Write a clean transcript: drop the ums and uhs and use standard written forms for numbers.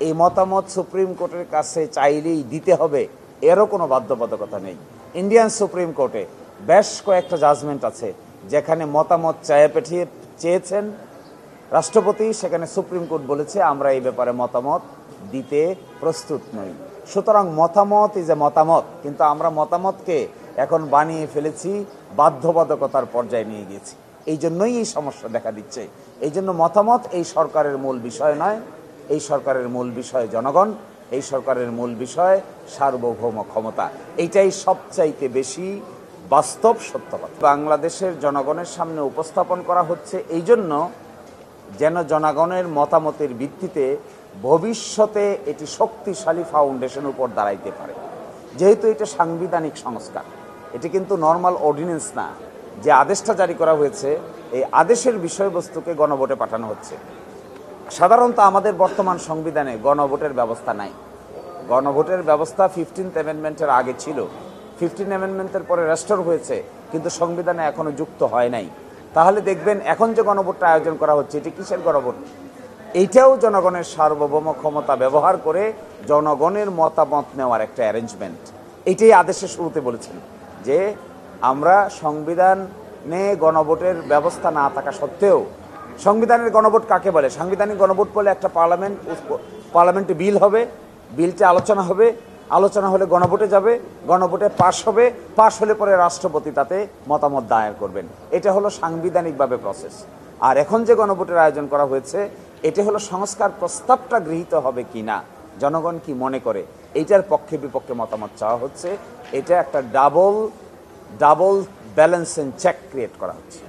এই মতামত সুপ্রিম কোর্টের কাছে চাইলেই দিতে হবে এরও কোনো বাধ্যবাধকতা নেই। ইন্ডিয়ান সুপ্রিম কোর্টে বেশ কয়েকটা জাজমেন্ট আছে যেখানে মতামত চেয়েছেন রাষ্ট্রপতি, সেখানে সুপ্রিম কোর্ট বলেছে আমরা এই ব্যাপারে মতামত দিতে প্রস্তুত নই। সুতরাং মতামত ইজ এ মতামত, কিন্তু আমরা মতামতকে এখন বানিয়ে ফেলেছি, বাধ্যবাধকতার পর্যায়ে নিয়ে গিয়েছি। এই জন্যই এই সমস্যা দেখা দিচ্ছে। এই জন্য মতামত এই সরকারের মূল বিষয় নয়। এই সরকারের মূল বিষয় জনগণ, এই সরকারের মূল বিষয় সার্বভৌম ক্ষমতা। এইটাই সবচাইতে বেশি বাস্তব সত্য কথা বাংলাদেশের জনগণের সামনে উপস্থাপন করা হচ্ছে, এই জন্য যেন জনগণের মতামতের ভিত্তিতে ভবিষ্যতে এটি শক্তিশালী ফাউন্ডেশন উপর দাঁড়াইতে পারে। যেহেতু এটা সাংবিধানিক সংস্কার, এটি কিন্তু নর্মাল অর্ডিন্যান্স না। যে আদেশটা জারি করা হয়েছে, এই আদেশের বিষয়বস্তুকে গণভোটে পাঠানো হচ্ছে। সাধারণত আমাদের বর্তমান সংবিধানে গণভোটের ব্যবস্থা নাই। গণভোটের ব্যবস্থা 15th অ্যামেন্ডমেন্টের আগে ছিল, 15th অ্যামেন্ডমেন্টের পরে রেস্টোর হয়েছে, কিন্তু সংবিধানে এখনো যুক্ত হয় নাই। তাহলে দেখবেন এখন যে গণভোটটা আয়োজন করা হচ্ছে, এটি কিসের গণভোট? এইটাও জনগণের সার্বভৌম ক্ষমতা ব্যবহার করে জনগণের মতামত নেওয়ার একটা অ্যারেঞ্জমেন্ট। এইটাই আদেশের শুরুতে বলেছেন যে আমরা সংবিধানে গণভোটের ব্যবস্থা না থাকা সত্ত্বেও, সংবিধানের গণভোট কাকে বলে? সাংবিধানিক গণভোট বলে একটা পার্লামেন্টে বিল হবে, বিলটা আলোচনা হলে গণভোটে যাবে, গণভোটে পাশ হবে, পাশ হলে পরে রাষ্ট্রপতি তাতে মতামত দায়ের করবেন। এটা হলো সাংবিধানিকভাবে প্রসেস। আর এখন যে গণভোটের আয়োজন করা হয়েছে, এটা হলো সংস্কার প্রস্তাবটা গৃহীত হবে কি না, জনগণ কি মনে করে, এইটার পক্ষে বিপক্ষে মতামত চাওয়া হচ্ছে। এটা একটা double balance and check create করা হচ্ছে।